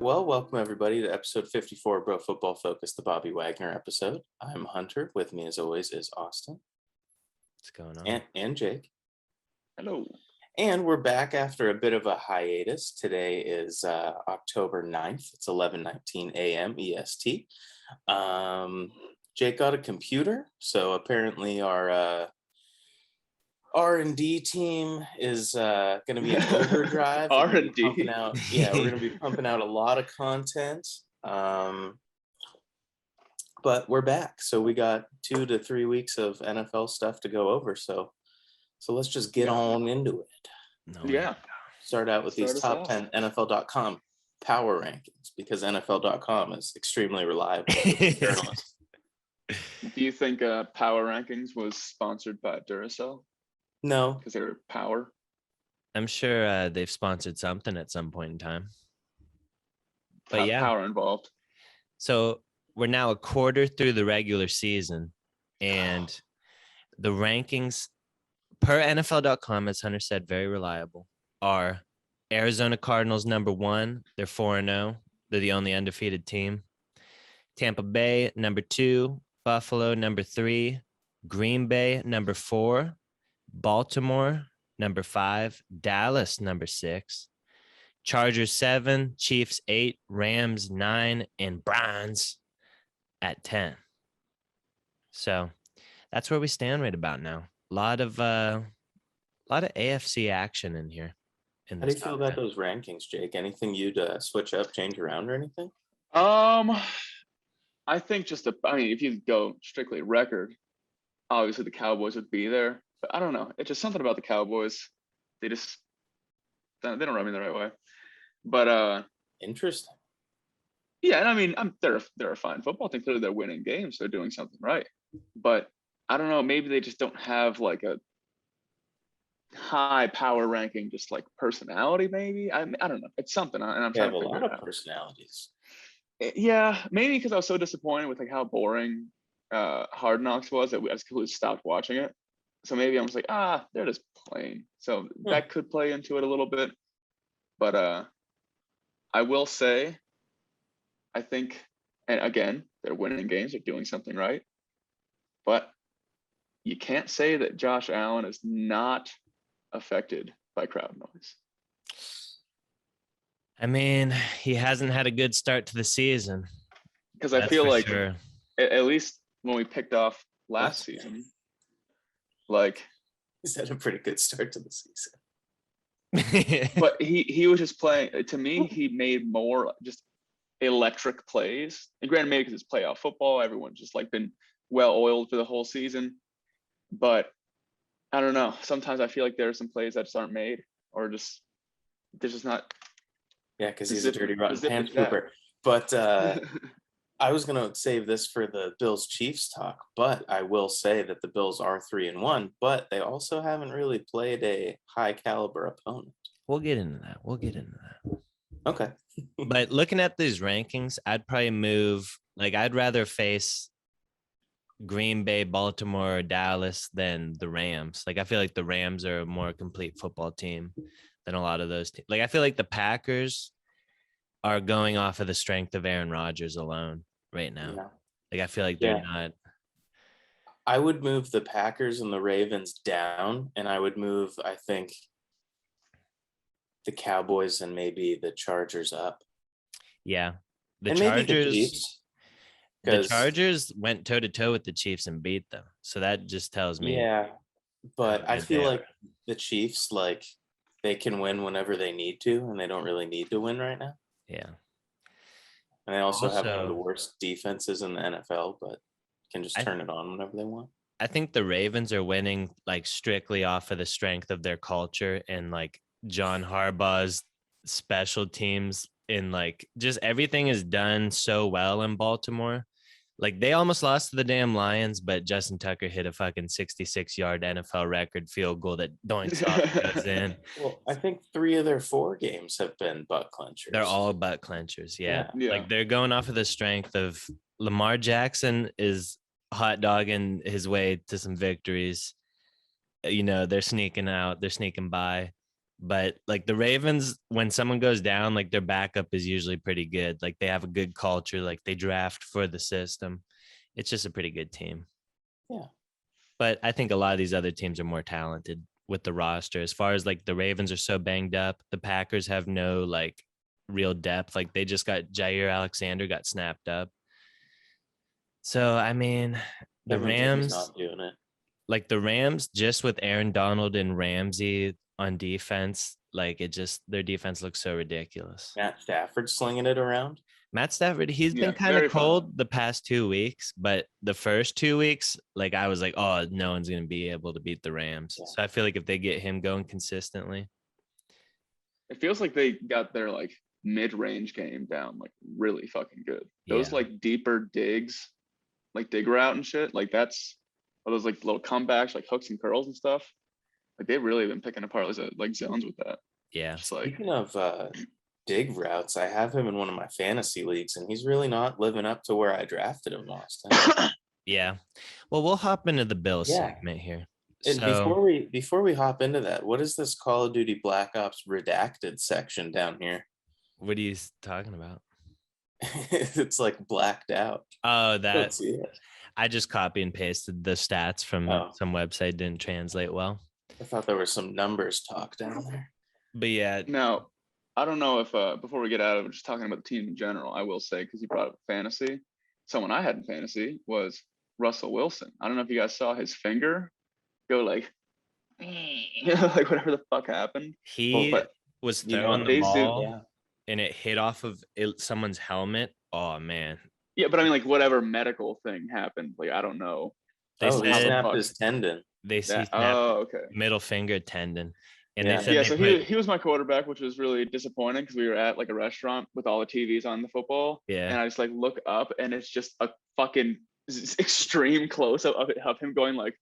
Well, welcome everybody to episode 54 of Bro Football Focus, the Bobby Wagner episode. I'm Hunter. With me, as always, is Austin. What's going on? And Jake. Hello. And we're back after a bit of a hiatus. Today is October 9th. It's 11:19 a.m. EST. Jake got a computer, so apparently our R&D team is going to be in overdrive. R&D? We're going to be pumping out a lot of content. But we're back. So we got 2 to 3 weeks of NFL stuff to go over. So let's just get on into it. Start out with these top 10 NFL.com power rankings, because NFL.com is extremely reliable journalists. Do you think Power Rankings was sponsored by Duracell? No. Because they were power? I'm sure they've sponsored something at some point in time. But Power involved. So we're now a quarter through the regular season, and the rankings per NFL.com, as Hunter said, very reliable, are Arizona Cardinals number 1. They're 4-0. They're the only undefeated team. Tampa Bay number 2. Buffalo number 3. Green Bay number 4. Baltimore number 5. Dallas number 6. Chargers 7. Chiefs 8. Rams 9. And Browns at 10. So that's where we stand right about now. A lot of AFC action in here. How do you feel about those rankings, Jake? Anything you'd switch up, change around, or anything? I think if you go strictly record, obviously the Cowboys would be there. But I don't know. It's just something about the Cowboys. They don't run me the right way. But interesting. Yeah, and I mean, they're a fine football team. They're winning games. They're doing something right. But I don't know. Maybe they just don't have like a high power ranking, just like personality. Maybe I don't know. It's something, and I'm trying to figure it out. They have a lot of personalities. Yeah, maybe because I was so disappointed with like how boring Hard Knocks was that I just completely stopped watching it. So maybe I'm just like, they're just playing. So that could play into it a little bit. But I will say, I think, and again, they're winning games, they're doing something right. But you can't say that Josh Allen is not affected by crowd noise. I mean, he hasn't had a good start to the season. Because I feel like, at least when we picked off last season, like, he's had a pretty good start to the season. But he was just playing. To me, he made more just electric plays. And granted, maybe because it's playoff football, everyone's just like been well oiled for the whole season. But I don't know. Sometimes I feel like there are some plays that just aren't made, or just they're just not. Yeah, because he's a dirty rotten pants pooper. But I was going to save this for the Bills-Chiefs talk, but I will say that the Bills are 3-1, but they also haven't really played a high-caliber opponent. We'll get into that. Okay. But looking at these rankings, I'd probably move, like, I'd rather face Green Bay, Baltimore, or Dallas than the Rams. Like, I feel like the Rams are a more complete football team than a lot of those teams. Like, I feel like the Packers are going off of the strength of Aaron Rodgers alone right now. Yeah. Like, I feel like they're not. I would move the Packers and the Ravens down, and I would move, I think, the Cowboys and maybe the Chargers up. Yeah. The Chargers went toe-to-toe with the Chiefs and beat them. So that just tells me. Yeah, but I feel like the Chiefs, like, they can win whenever they need to, and they don't really need to win right now. Yeah. And they also have one of the worst defenses in the NFL, but can just turn it on whenever they want. I think the Ravens are winning, like, strictly off of the strength of their culture and, like, John Harbaugh's special teams, and, like, just everything is done so well in Baltimore. Like, they almost lost to the damn Lions, but Justin Tucker hit a fucking 66-yard NFL record field goal that doinks off goes in. Well, I think 3 of their 4 games have been butt clenchers. They're all butt clenchers, yeah. Like, they're going off of the strength of Lamar Jackson is hot dogging his way to some victories. You know, they're sneaking out, they're sneaking by. But like the Ravens, when someone goes down, like their backup is usually pretty good. Like they have a good culture. Like they draft for the system. It's just a pretty good team. Yeah. But I think a lot of these other teams are more talented with the roster. As far as like the Ravens are so banged up, the Packers have no like real depth. Like they just got Jair Alexander got snapped up. So I mean, the Rams not doing it. Like the Rams, just with Aaron Donald and Ramsey on defense, like their defense looks so ridiculous. Matt Stafford slinging it around. Matt Stafford, he's been kind of cold the past 2 weeks, but the first 2 weeks, like I was like, oh, no one's going to be able to beat the Rams. Yeah. So I feel like if they get him going consistently. It feels like they got their like mid-range game down like really fucking good. Those like deeper digs, like dig route and shit, like that's those like little comebacks, like hooks and curls and stuff. Like they've really been picking apart like zones with that. Yeah. Just like, speaking of dig routes, I have him in one of my fantasy leagues, and he's really not living up to where I drafted him last time. Yeah. Well, we'll hop into the Bills segment here. And before we hop into that, what is this Call of Duty Black Ops redacted section down here? What are you talking about? It's like blacked out. Oh, that. I just copy and pasted the stats from some website, didn't translate well. I thought there were some numbers talk down there. But yeah. Now, I don't know if before we get out of it, just talking about the team in general, I will say, because you brought up fantasy, someone I had in fantasy was Russell Wilson. I don't know if you guys saw his finger go like, like whatever the fuck happened. He was throwing the ball and it hit off of someone's helmet. Oh, man. Yeah, but I mean, like, whatever medical thing happened, like, I don't know. He snapped his tendon. They see middle finger tendon. And they said so he was my quarterback, which was really disappointing because we were at like a restaurant with all the TVs on the football. Yeah. And I just like look up and it's just a fucking extreme close up of him going like,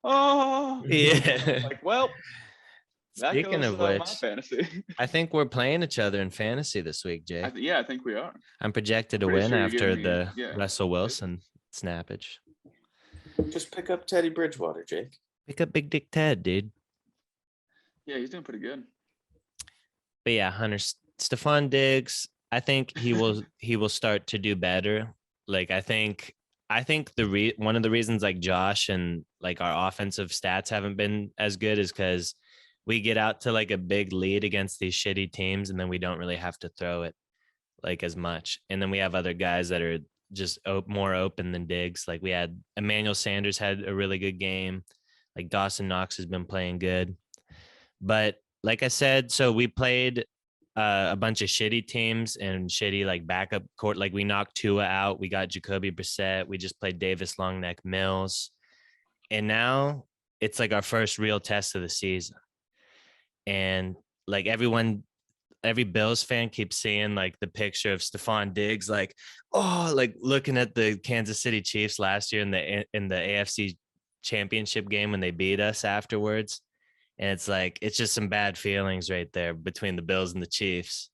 oh. Yeah. Like, well, speaking of which, my fantasy. I think we're playing each other in fantasy this week, Jay. I think we are. I'm projected to win after the Russell Wilson snappage. Just pick up Teddy Bridgewater, Jake. Pick up Big Dick Ted, dude. Yeah, he's doing pretty good. But yeah, Hunter, Stefon Diggs, I think he will start to do better. Like I think one of the reasons like Josh and like our offensive stats haven't been as good is because we get out to like a big lead against these shitty teams and then we don't really have to throw it like as much. And then we have other guys that are just more open than Diggs. Like we had Emmanuel Sanders had a really good game. Like Dawson Knox has been playing good. But like I said, so we played a bunch of shitty teams and shitty like backup court. Like we knocked Tua out. We got Jacoby Brissett. We just played Davis Longneck Mills. And now it's like our first real test of the season. And like every Bills fan keeps seeing like the picture of Stefon Diggs, like, oh, like looking at the Kansas City Chiefs last year in the AFC championship game when they beat us afterwards. And it's like, it's just some bad feelings right there between the Bills and the Chiefs.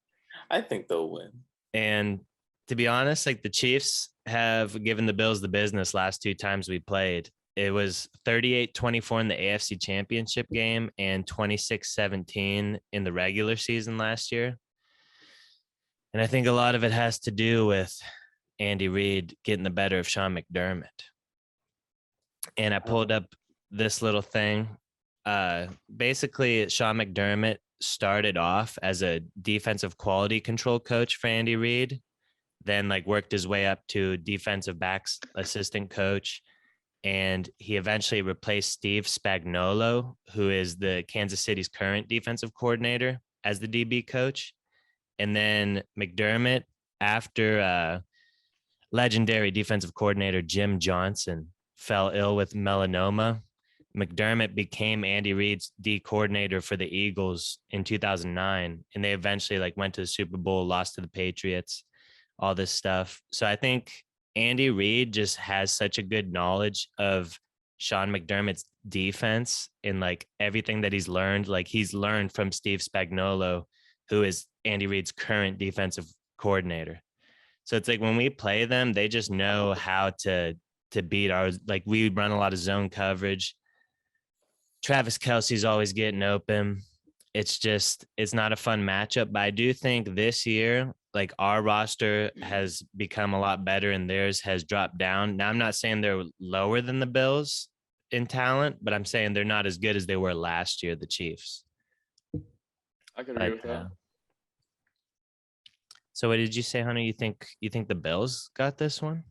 I think they'll win. And to be honest, like the Chiefs have given the Bills the business last 2 times we played. It was 38-24 in the AFC championship game and 26-17 in the regular season last year. And I think a lot of it has to do with Andy Reid getting the better of Sean McDermott. And I pulled up this little thing. Basically, Sean McDermott started off as a defensive quality control coach for Andy Reid, then like worked his way up to defensive backs assistant coach. And he eventually replaced Steve Spagnuolo, who is the Kansas City's current defensive coordinator, as the DB coach. And then McDermott, after legendary defensive coordinator Jim Johnson fell ill with melanoma, McDermott became Andy Reid's D coordinator for the Eagles in 2009. And they eventually like went to the Super Bowl, lost to the Patriots, all this stuff. So I think Andy Reid just has such a good knowledge of Sean McDermott's defense and like everything that he's learned. Like he's learned from Steve Spagnuolo, who is Andy Reid's current defensive coordinator. So it's like when we play them, they just know how to beat ours. Like we run a lot of zone coverage. Travis Kelce's always getting open. it's not a fun matchup. But I do think this year, like our roster has become a lot better and theirs has dropped down. Now, I'm not saying they're lower than the Bills in talent, but I'm saying they're not as good as they were last year, the Chiefs. I could agree with that. So what did you say, Hunter? You think the Bills got this one?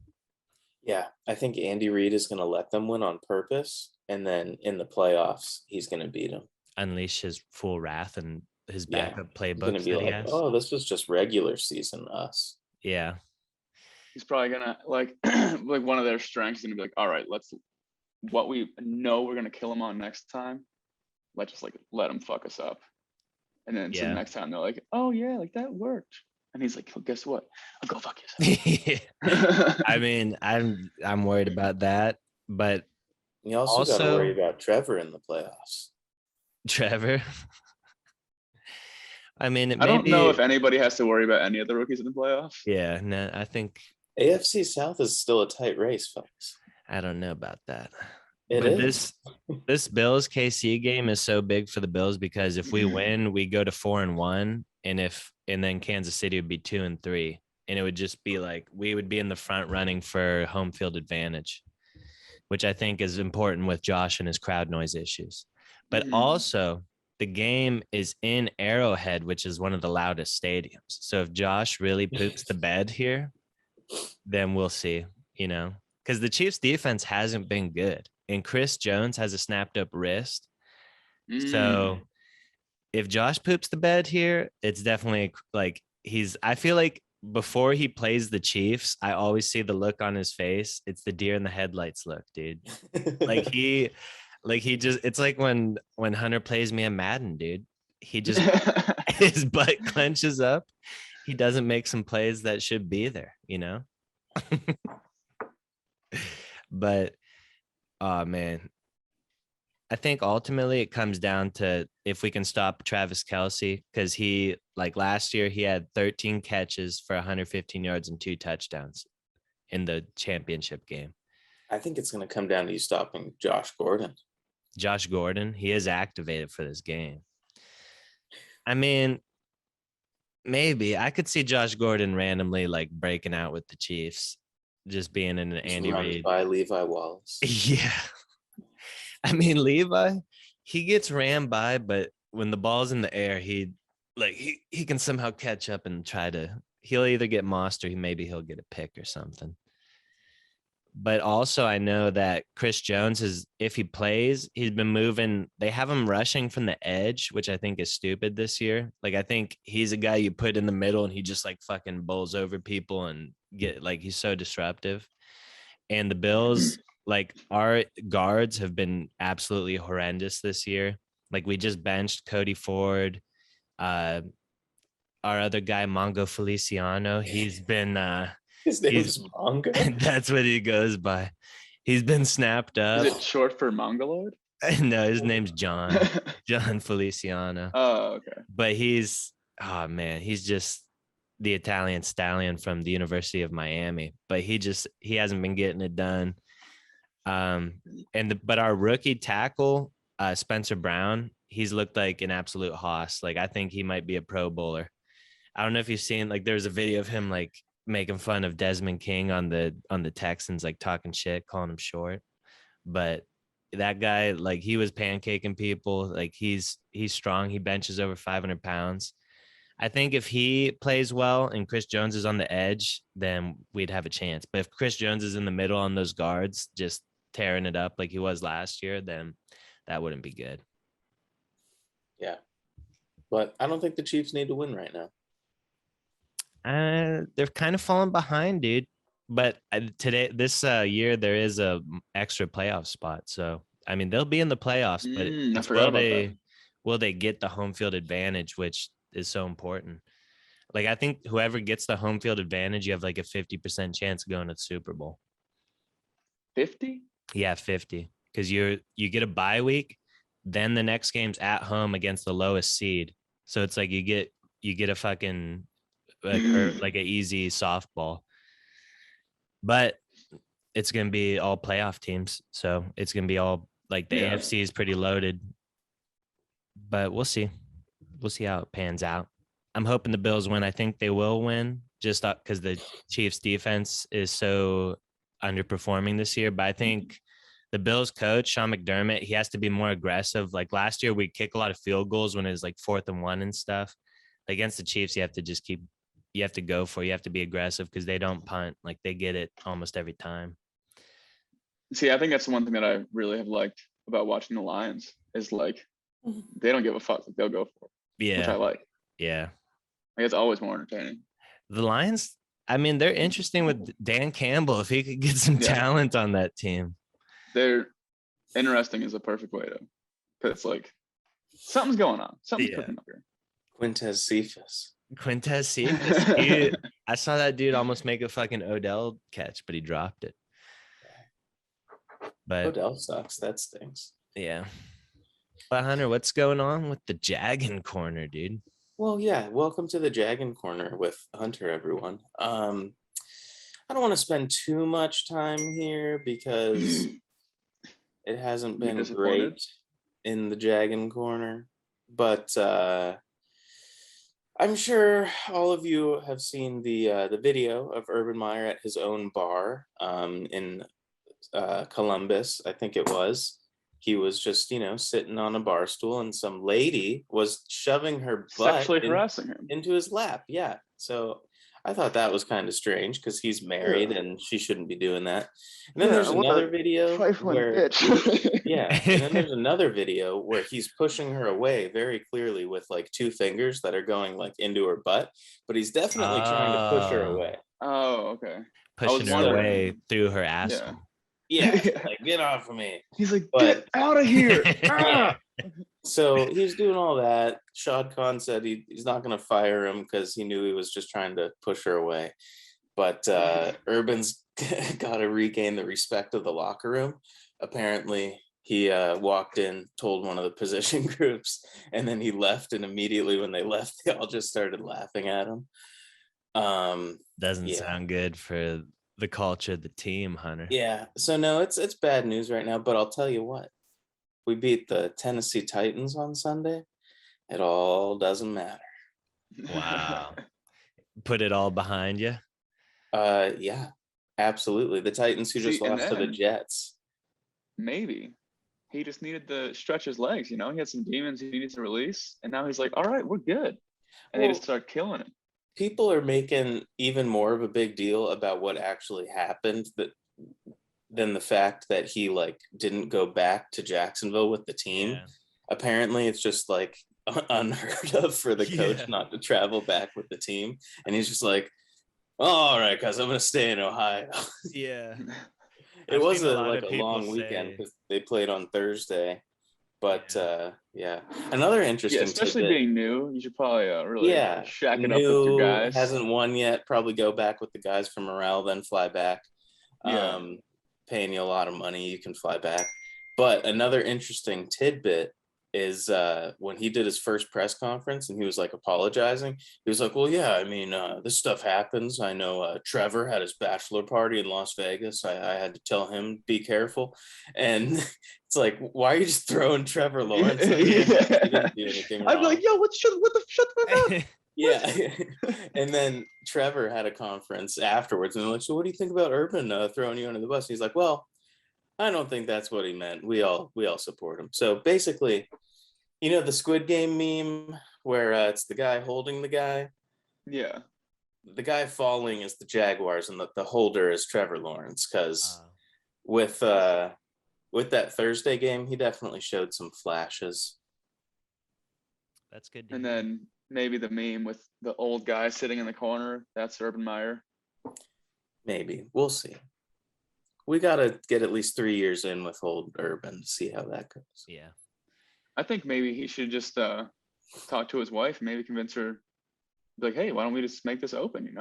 Yeah, I think Andy Reid is going to let them win on purpose, and then in the playoffs, he's going to beat them. Unleash his full wrath and his backup He's playbook. going to be like, oh, this was just regular season us. Yeah. He's probably going to like one of their strengths is going to be like, all right, what we know we're going to kill him on next time, let's just like let him fuck us up. And then so the next time they're like, oh yeah, like that worked. And he's like, well, guess what? I'll go fuck yourself. I mean, I'm worried about that, but you also got to worry about Trevor in the playoffs. Trevor. I mean, I don't know if anybody has to worry about any of the rookies in the playoffs. Yeah, no, I think AFC South is still a tight race, folks. I don't know about that. It is. This Bills KC game is so big for the Bills because if we win, we go to 4-1, and then Kansas City would be 2-3, and it would just be like we would be in the front running for home field advantage, which I think is important with Josh and his crowd noise issues. But also, the game is in Arrowhead, which is one of the loudest stadiums. So if Josh really poops the bed here, then we'll see, because the Chiefs defense hasn't been good. And Chris Jones has a snapped up wrist. So if Josh poops the bed here, it's definitely like I feel like before he plays the Chiefs, I always see the look on his face. It's the deer in the headlights look, dude. It's like when Hunter plays me a Madden, dude, he just, his butt clenches up. He doesn't make some plays that should be there, But, oh man, I think ultimately it comes down to if we can stop Travis Kelce, because he, like last year, he had 13 catches for 115 yards and 2 touchdowns in the championship game. I think it's going to come down to you stopping Josh Gordon. Josh Gordon, he is activated for this game. I mean, maybe I could see Josh Gordon randomly like breaking out with the Chiefs, just being in an Andy Reid. By Levi Wallace. Yeah. I mean, Levi, he gets ran by, but when the ball's in the air, he can somehow catch up and he'll either get mossed or maybe he'll get a pick or something. But also I know that Chris Jones if he plays, he's been moving. They have him rushing from the edge, which I think is stupid this year. Like, I think he's a guy you put in the middle and he just like fucking bowls over people and he's so disruptive. And the Bills, like our guards have been absolutely horrendous this year. Like we just benched Cody Ford. Our other guy, Mongo Feliciano, he's been his name is Mongo. That's what he goes by. He's been snapped up. Is it short for Mongoloid? No, his name's John Feliciano. Oh, okay. But he's just the Italian stallion from the University of Miami. But he hasn't been getting it done. But our rookie tackle, Spencer Brown, he's looked like an absolute hoss. Like I think he might be a Pro Bowler. I don't know if you've seen, like, there's a video of him like making fun of Desmond King on the Texans, like talking shit, calling him short. But that guy, like, he was pancaking people. Like he's strong. He benches over 500 pounds. I think if he plays well and Chris Jones is on the edge, then we'd have a chance. But if Chris Jones is in the middle on those guards, just tearing it up like he was last year, then that wouldn't be good. Yeah. But I don't think the Chiefs need to win right now. They're kind of falling behind, dude. But this year, there is a extra playoff spot. So, I mean, they'll be in the playoffs, but will they get the home field advantage, which is so important? Like, I think whoever gets the home field advantage, you have like a 50% chance of going to the Super Bowl. 50? Yeah, 50. Because you get a bye week, then the next game's at home against the lowest seed. So it's like you get a fucking like an easy softball. But it's gonna be all playoff teams, so it's gonna be all like the AFC is pretty loaded. But we'll see. we'll see how it pans out. I'm hoping the Bills win. I think they will win just because the Chiefs defense is so underperforming this year. But I think the Bills coach, Sean McDermott, he has to be more aggressive. Like last year, we kick a lot of field goals when it was like 4th and 1 and stuff. Against the Chiefs, you have to go for it. You have to be aggressive because they don't punt. Like they get it almost every time. See, I think that's the one thing that I really have liked about watching the Lions is like they don't give a fuck. Like, they'll go for it. Yeah. Which I like. Yeah. Like, it's always more entertaining. The Lions, I mean, they're interesting with Dan Campbell. If he could get some talent on that team. They're interesting is a perfect way to, because it's like something's going on. Something's cooking up here. Quintez Cephas. I saw that dude almost make a fucking Odell catch, but he dropped it. But Odell sucks. That stinks. Yeah. But Hunter, what's going on with the Jaggin Corner, dude? Well, yeah. Welcome to the Jaggin Corner with Hunter, everyone. I don't want to spend too much time here because it hasn't been great in the Jaggin Corner. But I'm sure all of you have seen the video of Urban Meyer at his own bar in Columbus, I think it was. He was just, sitting on a bar stool and some lady was shoving her butt sexually harassing him into his lap. Yeah. So I thought that was kind of strange because he's married and she shouldn't be doing that. And then there's another video where and then there's another video where he's pushing her away very clearly with like 2 fingers that are going like into her butt, but he's definitely trying to push her away. Oh, okay. Pushing her away through her asshole. Yeah, like, get off of me. He's like, get out of here. So he's doing all that. Shad Khan said he's not going to fire him because he knew he was just trying to push her away. But Urban's got to regain the respect of the locker room. Apparently, he walked in, told one of the position groups, and then he left. And immediately when they left, they all just started laughing at him. Doesn't sound good for the culture of the team, Hunter. Yeah. So no, it's bad news right now, but I'll tell you what. We beat the Tennessee Titans on Sunday. It all doesn't matter. Wow. Put it all behind you? Yeah. Absolutely. The Titans who just lost to the Jets. Maybe. He just needed to stretch his legs, He had some demons he needed to release, and now he's like, all right, we're good. And they just start killing it. People are making even more of a big deal about what actually happened than the fact that he like didn't go back to Jacksonville with the team. Yeah. Apparently it's just like unheard of for the coach not to travel back with the team. And he's just like, all right, guys, I'm going to stay in Ohio. Yeah. It was a long weekend because they played on Thursday. But another interesting especially tidbit, being new, you should probably really shack it up with your guys. Hasn't won yet, probably go back with the guys for morale, then fly back. Paying you a lot of money, you can fly back. But another interesting tidbit is when he did his first press conference and he was like apologizing, he was like, well, yeah, I mean, this stuff happens. I know Trevor had his bachelor party in Las Vegas. I had to tell him, be careful. And it's like, why are you just throwing Trevor Lawrence? He didn't do anything wrong. I'd be like, yo, shut the fuck up. Yeah. And then Trevor had a conference afterwards and they're like, so what do you think about Urban throwing you under the bus? And he's like, well, I don't think that's what he meant. We all support him. So basically, the Squid Game meme where it's the guy holding the guy. Yeah. The guy falling is the Jaguars and the holder is Trevor Lawrence. Because with that Thursday game, he definitely showed some flashes. That's good. And then maybe the meme with the old guy sitting in the corner. That's Urban Meyer. Maybe. We'll see. We got to get at least 3 years in with old Urban to see how that goes. Yeah. I think maybe he should just talk to his wife and maybe convince her, like, hey, why don't we just make this open,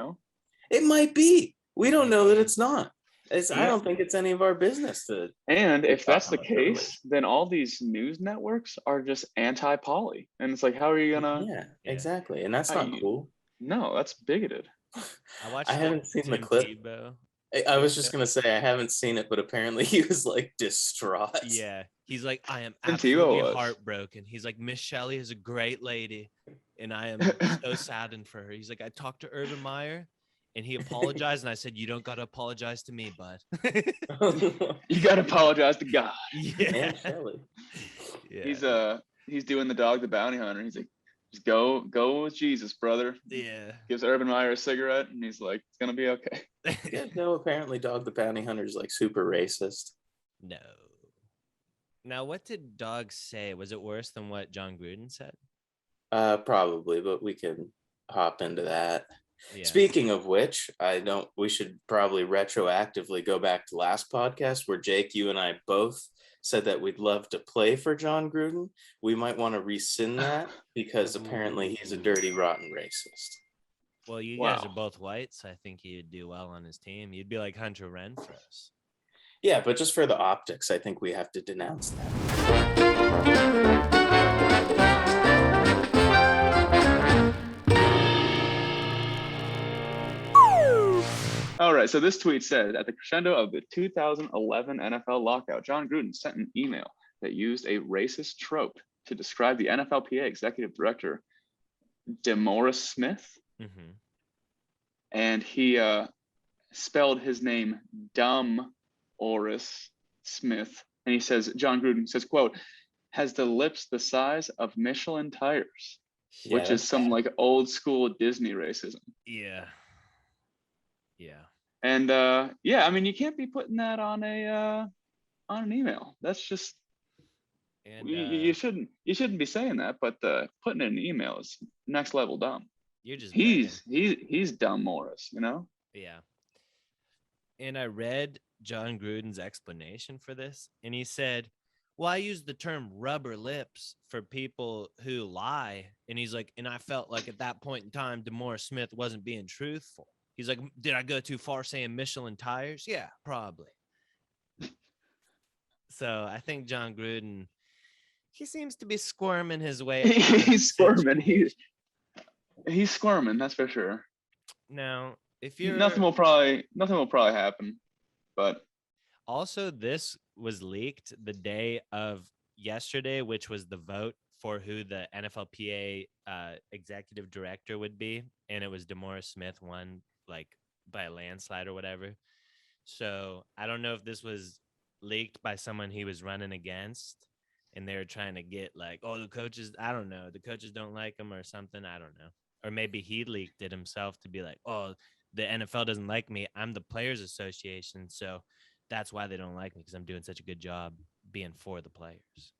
It might be. We don't know that it's not. I don't think it's any of our business to. And if that's the case, then all these news networks are just anti-poly. And it's like, how are you going to. Yeah, exactly. And that's not cool. No, that's bigoted. I haven't seen the clip. Tebow I was just gonna say I haven't seen it, but apparently he was like distraught. Yeah, he's like, I am And Tebow absolutely was. heartbroken. He's like, Miss Shelley is a great lady, and I am so saddened for her. He's like, I talked to Urban Meyer, and he apologized, and I said, you don't got to apologize to me, bud. You got to apologize to God. Yeah. And Shelley. Yeah. He's doing the Dog the Bounty Hunter. He's like, just go with Jesus, brother. Yeah. Gives Urban Meyer a cigarette, and he's like, it's gonna be okay. Yeah, no, apparently Dog the Bounty Hunter is like super racist. No. Now, what did Dog say? Was it worse than what John Gruden said? Probably, but we can hop into that. Yeah. Speaking of which, we should probably retroactively go back to last podcast where Jake, you and I both said that we'd love to play for John Gruden. We might want to rescind that because apparently he's a dirty, rotten racist. Well, you guys are both white, so I think you'd do well on his team. You'd be like Hunter Renfrow. Yeah, but just for the optics, I think we have to denounce that. All right, so this tweet said, at the crescendo of the 2011 NFL lockout, John Gruden sent an email that used a racist trope to describe the NFLPA executive director, DeMaurice Smith. Mm-hmm. And he spelled his name Dumb-Oris Smith. And he says, John Gruden says, quote, has the lips the size of Michelin tires, which is some like old school Disney racism. Yeah. Yeah. And I mean, you can't be putting that on an email. That's just, and you shouldn't be saying that, but putting it in an email is next level dumb. You're just he's dumb Morris, you know? Yeah. And I read John Gruden's explanation for this, and he said, well, I use the term rubber lips for people who lie. And he's like, and I felt like at that point in time, DeMaurice Smith wasn't being truthful. He's like, did I go too far saying Michelin tires? Yeah, probably. So I think John Gruden, he seems to be squirming his way. He's squirming. He's squirming, that's for sure. Now, if you're nothing will probably happen. But also, this was leaked the day of yesterday, which was the vote for who the NFLPA executive director would be, and it was DeMaurice Smith won like by a landslide or whatever. So I don't know if this was leaked by someone he was running against, and they were trying to get like, oh, the coaches, I don't know, the coaches don't like him or something. I don't know. Or maybe he leaked it himself to be like, oh, the NFL doesn't like me. I'm the Players Association, so that's why they don't like me, because I'm doing such a good job being for the players.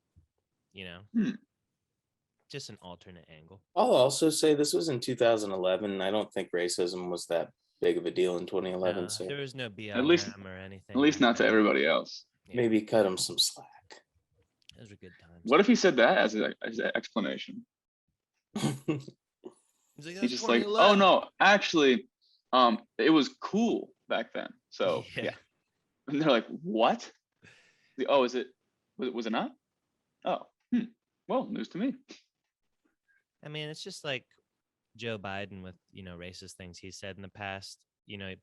You know? Just an alternate angle. I'll also say this was in 2011. I don't think racism was that big of a deal in 2011. So there was no BLM or anything. At least not to everybody else. Yeah. Maybe cut him some slack. Those were good times. What if he said that as an explanation? He's just like, oh no, actually, it was cool back then. So yeah. And they're like, what? Oh, was it not? Oh, well, news to me. I mean, it's just like Joe Biden with, racist things he said in the past.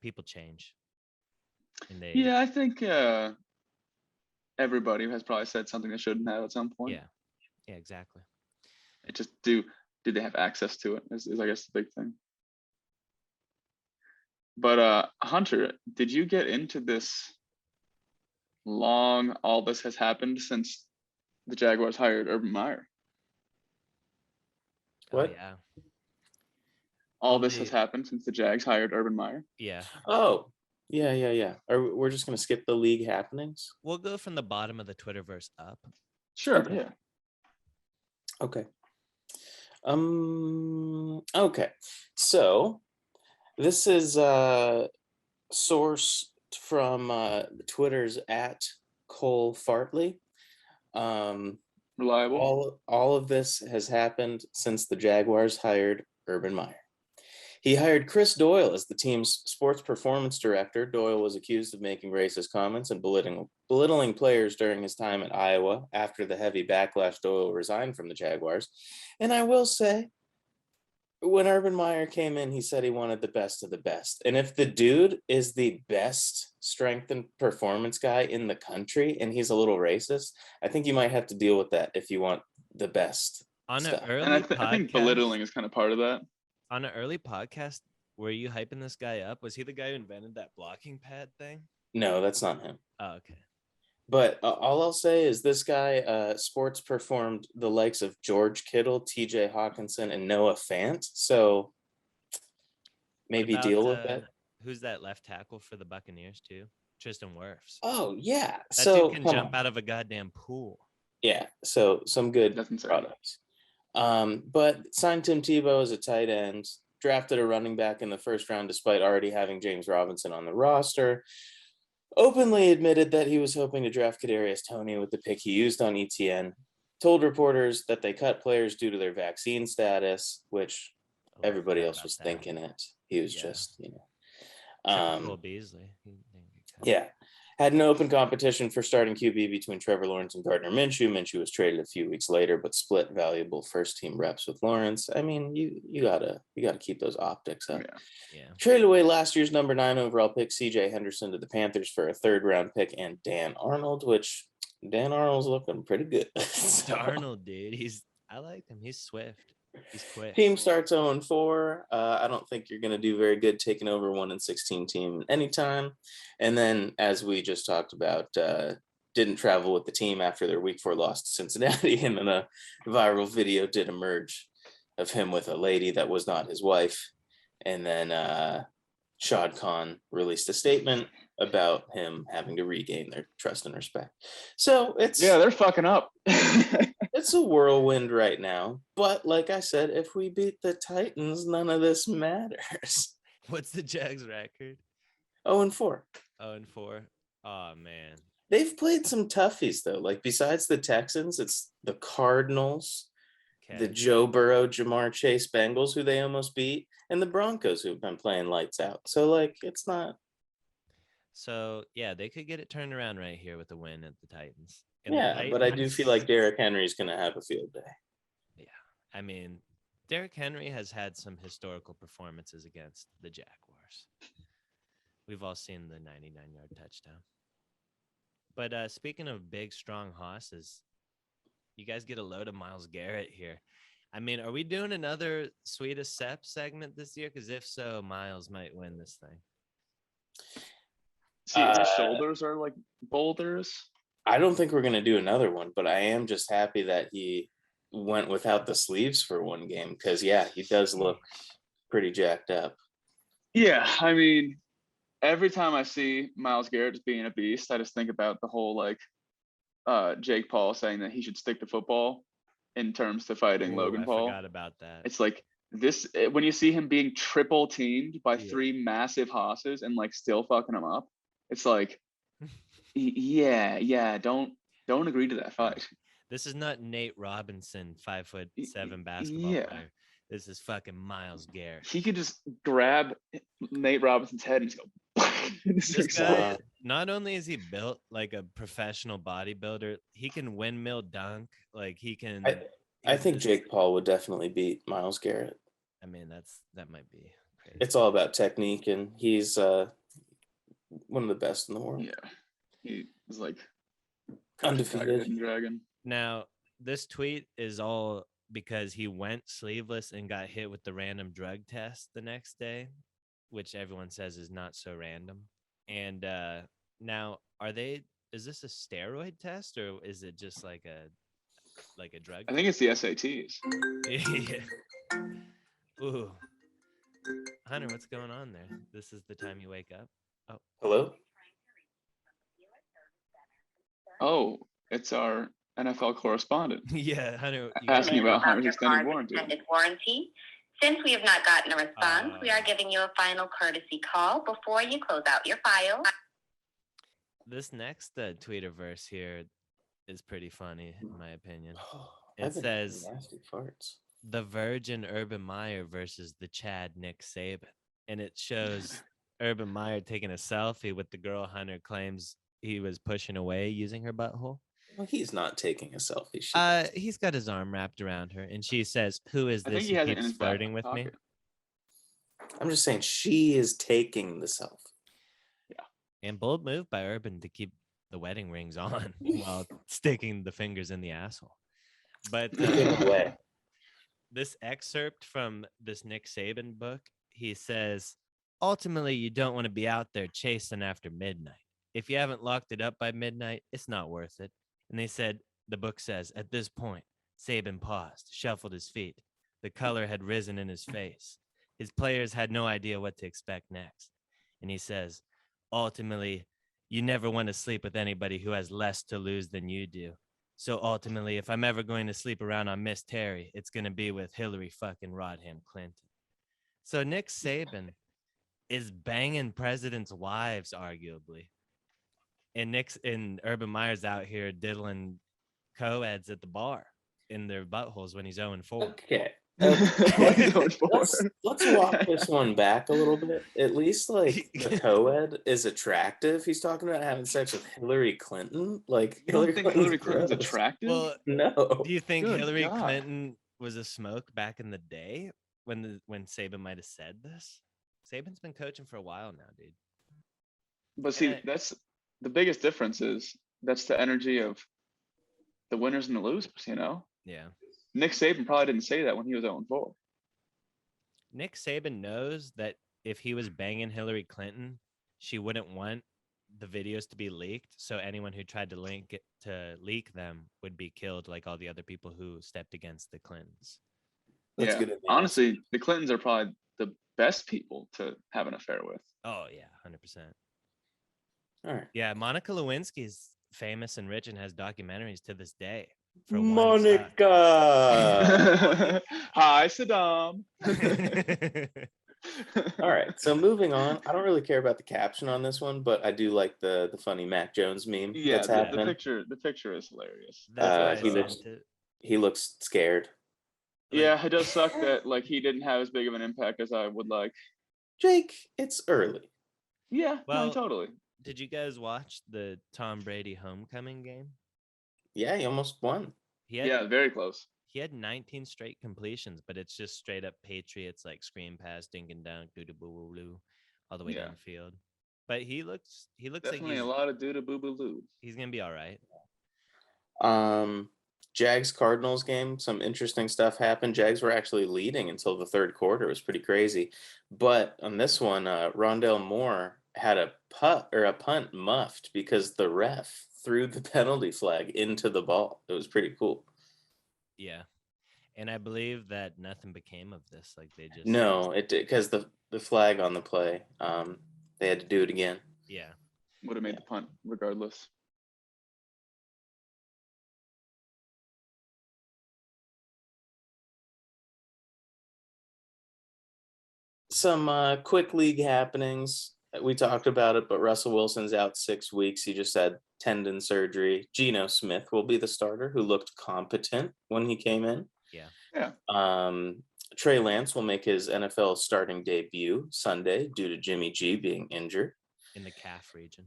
People change. And I think everybody has probably said something they shouldn't have at some point. Yeah, exactly. It just do they have access to it is I guess the big thing. But Hunter, did you get into this all this has happened since the Jaguars hired Urban Meyer? What? Oh, yeah. All this has happened since the Jags hired Urban Meyer? Yeah. Oh, yeah. We're just going to skip the league happenings? We'll go from the bottom of the Twitterverse up. Sure, okay. Yeah. Okay. Okay. So this is sourced from Twitter's @ColeFartley. Reliable. All of this has happened since the Jaguars hired Urban Meyer. He hired Chris Doyle as the team's sports performance director. Doyle was accused of making racist comments and belittling players during his time at Iowa. After the heavy backlash, Doyle resigned from the Jaguars. And I will say, when Urban Meyer came in, he said he wanted the best of the best. And if the dude is the best strength and performance guy in the country and he's a little racist, I think you might have to deal with that if you want the best On stuff. an early And I podcast, think belittling is kind of part of that. On an early podcast, were you hyping this guy up? Was he the guy who invented that blocking pad thing? No, that's not him. Oh, okay. But all I'll say is this guy sports performed the likes of George Kittle, TJ Hawkinson, and Noah Fant. So maybe deal with it. Who's that left tackle for the Buccaneers too? Tristan Wirfs. Oh, yeah. That dude can jump out of a goddamn pool. Yeah, so some good products. But signed Tim Tebow as a tight end, drafted a running back in the first round despite already having James Robinson on the roster. Openly admitted that he was hoping to draft Kadarius Toney with the pick he used on ETN. Told reporters that they cut players due to their vaccine status, which everybody else was thinking it. He was just, Typical Beasley. Yeah. Had an open competition for starting QB between Trevor Lawrence and Gardner Minshew. Minshew was traded a few weeks later, but split valuable first-team reps with Lawrence. I mean, you gotta keep those optics up. Yeah. Traded away last year's number 9 overall pick, CJ Henderson, to the Panthers for a third-round pick and Dan Arnold, which Dan Arnold's looking pretty good. Darnold, dude, I like him. He's swift. He's quick. Team starts 0-4. I don't think you're going to do very good taking over 1-16 team anytime. And then, as we just talked about, didn't travel with the team after their week 4 loss to Cincinnati. And then a viral video did emerge of him with a lady that was not his wife. And then Shad Khan released a statement about him having to regain their trust and respect. So they're fucking up. It's a whirlwind right now. But like I said, if we beat the Titans, none of this matters. What's the Jags record? 0-4. 0-4. Oh, man. They've played some toughies, though. Like, besides the Texans, it's the Cardinals, the Joe Burrow, Jamar Chase Bengals, who they almost beat, and the Broncos, who've been playing lights out. So, like, it's not. So, yeah, they could get it turned around right here with a win at the Titans. But I do feel like Derrick Henry's going to have a field day. Yeah. I mean, Derrick Henry has had some historical performances against the Jaguars. We've all seen the 99-yard touchdown. But speaking of big, strong hosses, you guys get a load of Myles Garrett here. I mean, are we doing another Sweetest Sep segment this year? Because if so, Myles might win this thing. See, his shoulders are like boulders. I don't think we're going to do another one, but I am just happy that he went without the sleeves for one game because, he does look pretty jacked up. Yeah, I mean, every time I see Myles Garrett just being a beast, I just think about the whole, Jake Paul saying that he should stick to football in terms to fighting Logan Paul. I forgot about that. It's like this, when you see him being triple teamed by 3 massive hosses and, still fucking him up, it's like, don't agree to that fight. This is not Nate Robinson, 5'7" basketball player. This is fucking Myles Garrett. He could just grab Nate Robinson's head and just go. This guy, not only is he built like a professional bodybuilder, he can windmill dunk. Like he can. I think Jake Paul would definitely beat Myles Garrett. I mean, that might be crazy. It's all about technique, and he's one of the best in the world. Yeah, he was like undefeated dragon. Now, this tweet is all because he went sleeveless and got hit with the random drug test the next day, which everyone says is not so random. And now, is this a steroid test or is it just like a drug? I think it's the SATs. Yeah. Ooh. Hunter, what's going on there? This is the time you wake up. Oh. Hello? Oh, it's our NFL correspondent. Yeah, Hunter. Asking about Hunter's extended warranty. Since we have not gotten a response, we are giving you a final courtesy call before you close out your file. This next Tweeterverse here is pretty funny, in my opinion. It says, The Virgin Urban Meyer versus the Chad Nick Saban. And it shows Urban Meyer taking a selfie with the girl Hunter claims he was pushing away using her butthole. Well, he's not taking a selfie. He's got his arm wrapped around her, and she says, "Who is I this think he who has it in keeps his back flirting with me?" pocket. I'm just saying she is taking the selfie. Yeah. And bold move by Urban to keep the wedding rings on while sticking the fingers in the asshole. But this excerpt from this Nick Saban book, he says, ultimately, you don't want to be out there chasing after midnight. If you haven't locked it up by midnight, it's not worth it. And they said, the book says, at this point, Saban paused, shuffled his feet. The color had risen in his face. His players had no idea what to expect next. And he says, ultimately, you never want to sleep with anybody who has less to lose than you do. So ultimately, if I'm ever going to sleep around on Miss Terry, it's going to be with Hillary fucking Rodham Clinton. So Nick Saban is banging presidents' wives, arguably. And Urban Meyer's out here diddling co-eds at the bar in their buttholes when he's 0-4. Okay. Let's Let's walk this one back a little bit. At least like the co-ed is attractive. He's talking about having sex with Hillary Clinton. Like you don't think Hillary Clinton's attractive? Well, no. Do you think Good Hillary God. Clinton was a smoke back in the day when Saban might have said this? Saban's been coaching for a while now, dude. But see, that's the biggest difference is that's the energy of the winners and the losers, you know? Yeah. Nick Saban probably didn't say that when he was 0-4. Nick Saban knows that if he was banging Hillary Clinton, she wouldn't want the videos to be leaked. So anyone who tried to leak them would be killed, like all the other people who stepped against the Clintons. That's yeah. good. Honestly, the Clintons are probably the best people to have an affair with. Oh yeah, 100%. All right. Yeah, Monica Lewinsky's famous and rich and has documentaries to this day. Monica. Hi, Saddam. All right. So moving on. I don't really care about the caption on this one, but I do like the funny Mac Jones meme. Yeah, that's happening. the picture is hilarious. That's he looks scared. Yeah, it does suck that like he didn't have as big of an impact as I would like. Jake, it's early. Yeah, well, no, totally. Did you guys watch the Tom Brady homecoming game? Yeah, he almost won. Very close. He had 19 straight completions, but it's just straight up Patriots, like screen pass, dink and dunk, doo doo boo boo loo, all the way down the field. But he looks definitely like a lot of doo doo boo boo loo. He's gonna be all right. Jags Cardinals game, some interesting stuff happened. Jags were actually leading until the third quarter. It was pretty crazy. But on this one, Rondell Moore had a punt muffed because the ref threw the penalty flag into the ball. It was pretty cool. Yeah. And I believe that nothing became of this. Like they just No, it did because the flag on the play, they had to do it again. Yeah. Would have made the punt regardless. Some quick league happenings. We talked about it, but Russell Wilson's out 6 weeks. He just had tendon surgery. Geno Smith will be the starter, who looked competent when he came in. Yeah. Trey Lance will make his NFL starting debut Sunday due to Jimmy G being injured. In the calf region.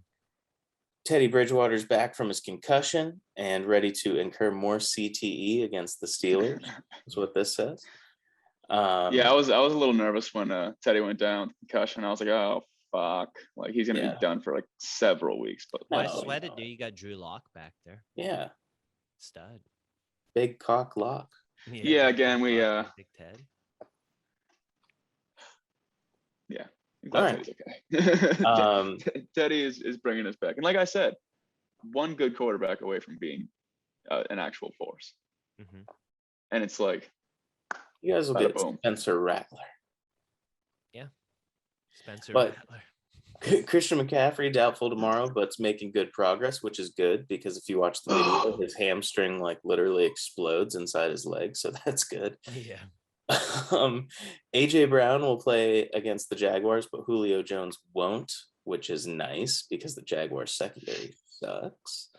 Teddy Bridgewater's back from his concussion and ready to incur more CTE against the Steelers, is what this says. I was a little nervous when Teddy went down with concussion. I was like, oh fuck, like he's gonna be done for like several weeks. But I sweated, dude. You got Drew Lock back there. Yeah, stud, big cock Lock. Yeah, again we Big Ted. Yeah, I'm glad Teddy's okay. Teddy is bringing us back, and like I said, one good quarterback away from being an actual force. Mm-hmm. And it's like. You guys will get Spencer Rattler. Yeah. Rattler. Christian McCaffrey, doubtful tomorrow, but it's making good progress, which is good because if you watch the video, his hamstring like literally explodes inside his leg. So that's good. Yeah. AJ Brown will play against the Jaguars, but Julio Jones won't, which is nice because the Jaguars secondary sucks.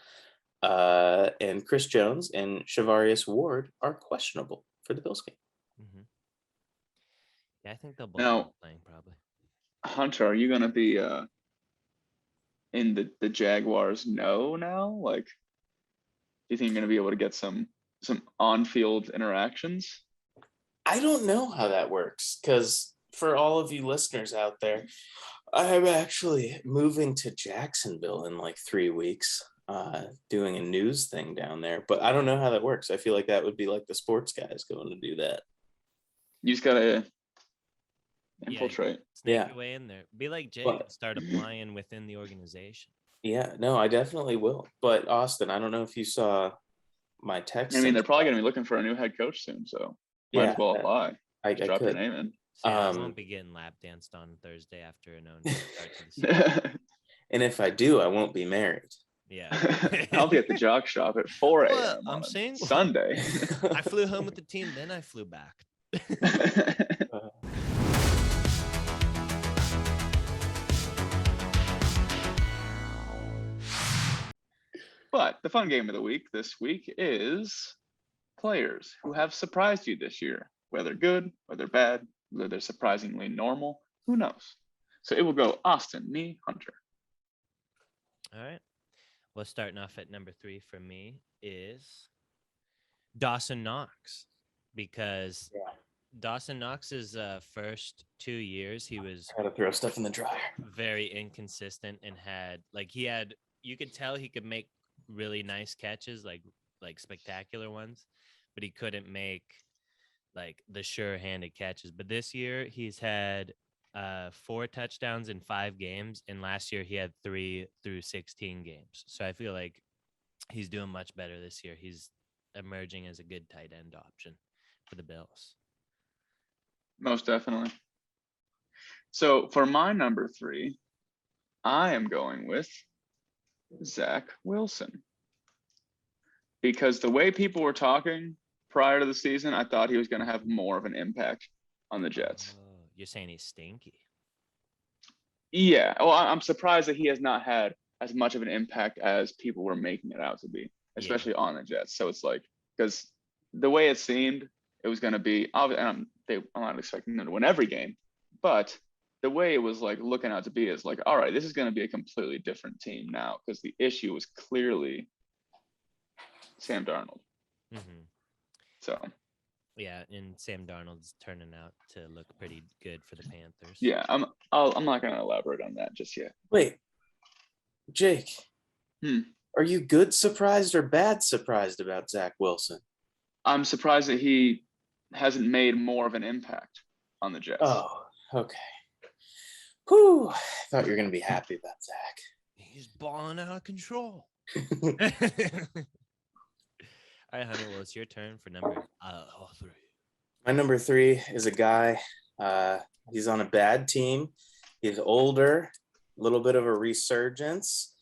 And Chris Jones and Shavarius Ward are questionable for the Bills game. Mm-hmm. Yeah, I think they'll both be playing probably. Hunter, are you gonna be in the Jaguars now? Like, you think you're going to be able to get some on-field interactions? I don't know how that works, because for all of you listeners out there, I'm actually moving to Jacksonville in like 3 weeks, doing a news thing down there. But I don't know how that works. I feel like that would be like the sports guys going to do that. You just got to infiltrate. Sneak your way in there. Be like Jake and start applying within the organization. Yeah, no, I definitely will. But Austin, I don't know if you saw my text. I mean, they're probably going to be looking for a new head coach soon, so might as well apply. I drop could. your name in. So I won't be getting lap danced on Thursday after an own start to the season. And if I do, I won't be married. Yeah. I'll be at the jock shop at 4 a.m. Well, I'm saying Sunday. I flew home with the team, then I flew back. But the fun game of the week this week is players who have surprised you this year, whether good, whether bad, whether they're surprisingly normal, who knows? So it will go Austin, me, Hunter. All right. Well, starting off at number 3 for me is Dawson Knox, because Dawson Knox's first 2 years, he was how to throw stuff in the dryer. Very inconsistent and you could tell he could make really nice catches, like spectacular ones, but he couldn't make like the sure-handed catches. But this year he's had 4 touchdowns in 5 games, and last year he had 3 through 16 games. So I feel like he's doing much better this year. He's emerging as a good tight end option for the Bills. Most definitely. So for my number 3, I am going with Zach Wilson, because the way people were talking prior to the season, I thought he was going to have more of an impact on the Jets. You're saying he's stinky? Yeah. Well, I'm surprised that he has not had as much of an impact as people were making it out to be, especially on the Jets. So it's like, because the way it seemed, it was going to be, I'm not expecting them to win every game, but the way it was like looking out to be is like, all right, this is going to be a completely different team now, because the issue was clearly Sam Darnold. Mm-hmm. So. Yeah, and Sam Darnold's turning out to look pretty good for the Panthers. Yeah, I'm not going to elaborate on that just yet. Wait, Jake, are you good surprised or bad surprised about Zach Wilson? I'm surprised that he hasn't made more of an impact on the Jets. Oh, okay. Whew, I thought you were going to be happy about Zach. He's balling out of control. All right, Hunter, well, it's your turn for number 3. My number 3 is a guy. He's on a bad team. He's older, a little bit of a resurgence.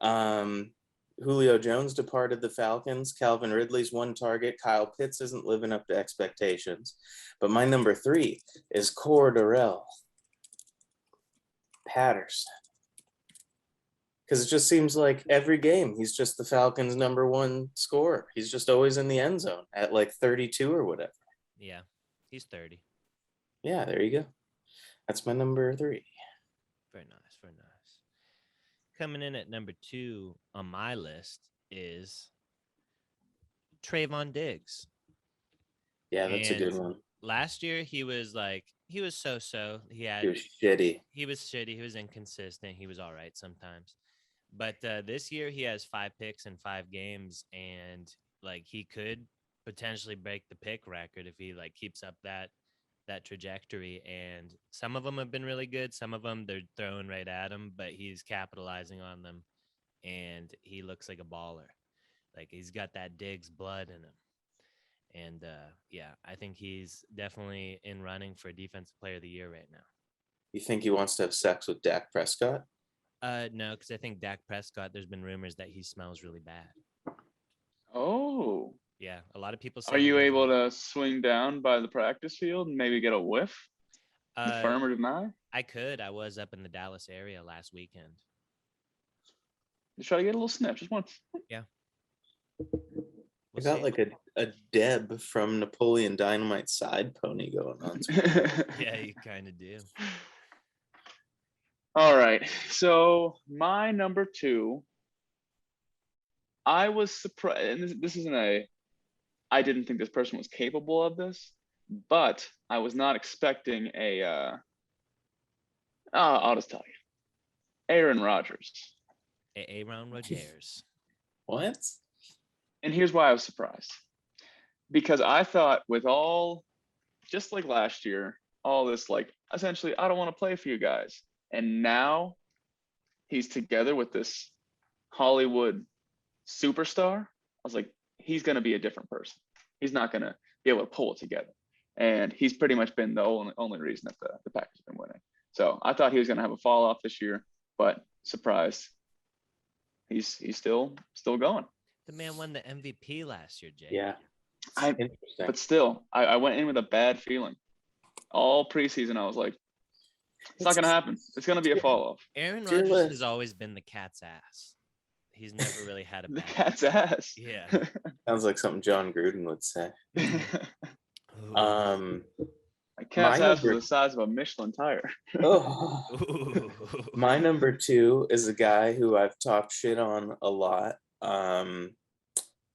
Julio Jones departed the Falcons. Calvin Ridley's 1 target. Kyle Pitts isn't living up to expectations. But my number 3 is Cordarrelle Patterson. Because it just seems like every game, he's just the Falcons' number 1 scorer. He's just always in the end zone at like 32 or whatever. Yeah, he's 30. Yeah, there you go. That's my number 3. Very nice, very nice. Coming in at number 2 on my list is Trayvon Diggs. Yeah, that's a good one. Last year, he was so-so. He was shitty. He was inconsistent. He was all right sometimes. But this year, he has 5 picks in 5 games, and like he could potentially break the pick record if he like keeps up that trajectory. And some of them have been really good. Some of them they're throwing right at him, but he's capitalizing on them, and he looks like a baller. Like he's got that Diggs blood in him. And yeah, I think he's definitely in running for Defensive Player of the Year right now. You think he wants to have sex with Dak Prescott? No, because I think Dak Prescott, there's been rumors that he smells really bad. Oh. Yeah, a lot of people say. Are you able to swing down by the practice field and maybe get a whiff? Confirm or deny? I could. I was up in the Dallas area last weekend. Just try to get a little sniff, just once. Yeah. I got like a Deb from Napoleon Dynamite side pony going on. Yeah, you kind of do. All right. So my number 2, I was surprised, and this isn't I didn't think this person was capable of this, but I was not expecting I'll just tell you, Aaron Rodgers. Aaron Rodgers. What? And here's why I was surprised. Because I thought with all, just like last year, all this like, essentially, I don't want to play for you guys. And now he's together with this Hollywood superstar. I was like, he's going to be a different person. He's not going to be able to pull it together. And he's pretty much been the only reason that the Packers have been winning. So I thought he was going to have a fall off this year, but surprise, he's still going. The man won the MVP last year, Jay. Yeah. But still, I went in with a bad feeling. All preseason, I was like, it's not going to happen. It's going to be a fall off. Aaron Rodgers has always been the cat's ass. He's never really had a the cat's ass. Yeah. Sounds like something John Gruden would say. A cat's ass is the size of a Michelin tire. My number 2 is a guy who I've talked shit on a lot.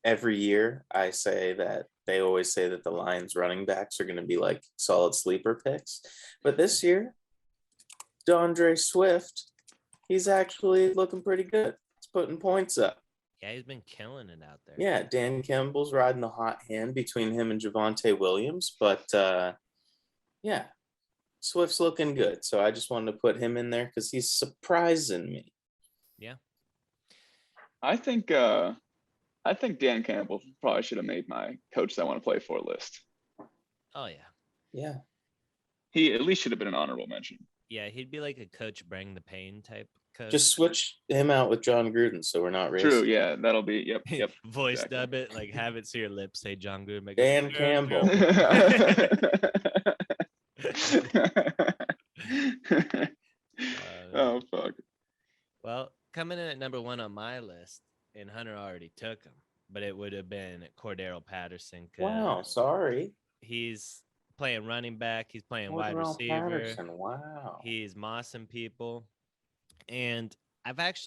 Every year I say that they always say that the Lions running backs are going to be like solid sleeper picks. But this year, DeAndre Swift, he's actually looking pretty good. He's putting points up. Yeah, he's been killing it out there. Yeah, Dan Campbell's riding the hot hand between him and Javonte Williams. But, yeah, Swift's looking good. So I just wanted to put him in there because he's surprising me. Yeah. I think Dan Campbell probably should have made my coaches I want to play for list. Oh, yeah. Yeah. He at least should have been an honorable mention. Yeah, he'd be like a coach bring the pain type coach. Just switch him out with John Gruden so we're not racist. True, yeah, that'll be, yep. Voice dub it, like have it so your lips say John Gruden. Dan Campbell. Oh, fuck. Well, coming in at number 1 on my list, and Hunter already took him, but it would have been Cordarrelle Patterson. Wow, sorry. He's playing running back. He's playing wide receiver. Patterson, wow. He's mossing people. And I wouldn't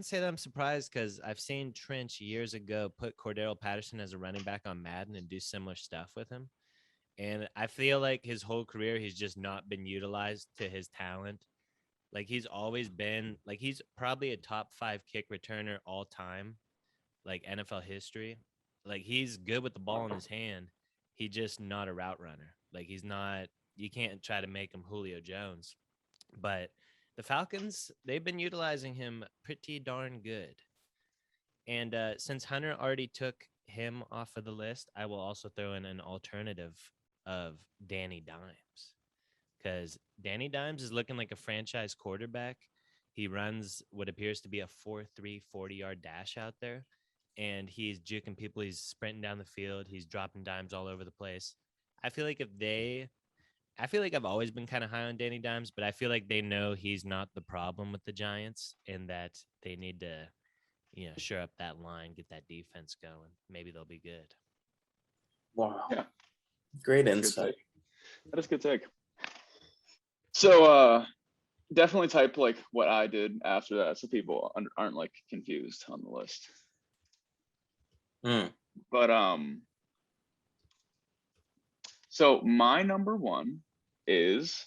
say that I'm surprised because I've seen Trench years ago put Cordarrelle Patterson as a running back on Madden and do similar stuff with him. And I feel like his whole career, he's just not been utilized to his talent. Like he's always been, like he's probably a top 5 kick returner all time, like NFL history. Like he's good with the ball in his hand. He's just not a route runner. Like he's not, you can't try to make him Julio Jones. But the Falcons, they've been utilizing him pretty darn good. And since Hunter already took him off of the list, I will also throw in an alternative of Danny Dimes. Because Danny Dimes is looking like a franchise quarterback. He runs what appears to be a 4.3 40-yard dash out there. And he's juking people. He's sprinting down the field. He's dropping dimes all over the place. I feel like I've always been kind of high on Danny Dimes, but I feel like they know he's not the problem with the Giants and that they need to, shore up that line, get that defense going. Maybe they'll be good. Wow. Yeah. Great insight. That is a good take. So definitely type like what I did after that so people aren't like confused on the list. But so my number 1 is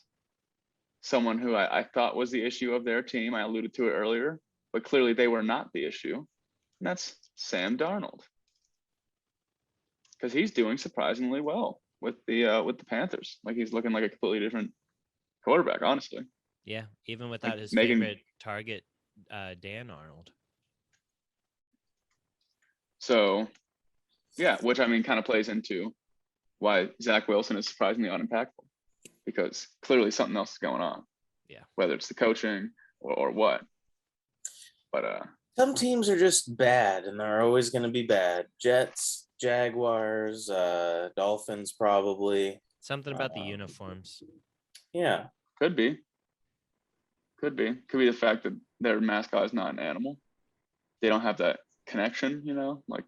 someone who I thought was the issue of their team. I alluded to it earlier, but clearly they were not the issue. And that's Sam Darnold. Because he's doing surprisingly well with the Panthers. Like he's looking like a completely different quarterback, honestly. Yeah, even without his favorite target, Dan Arnold. So, yeah, which I mean kind of plays into why Zach Wilson is surprisingly unimpactful, because clearly something else is going on. Yeah. Whether it's the coaching or what. But some teams are just bad and they're always going to be bad. Jets, Jaguars, Dolphins probably. Something about the uniforms. Yeah. Could be the fact that their mascot is not an animal. They don't have that connection, like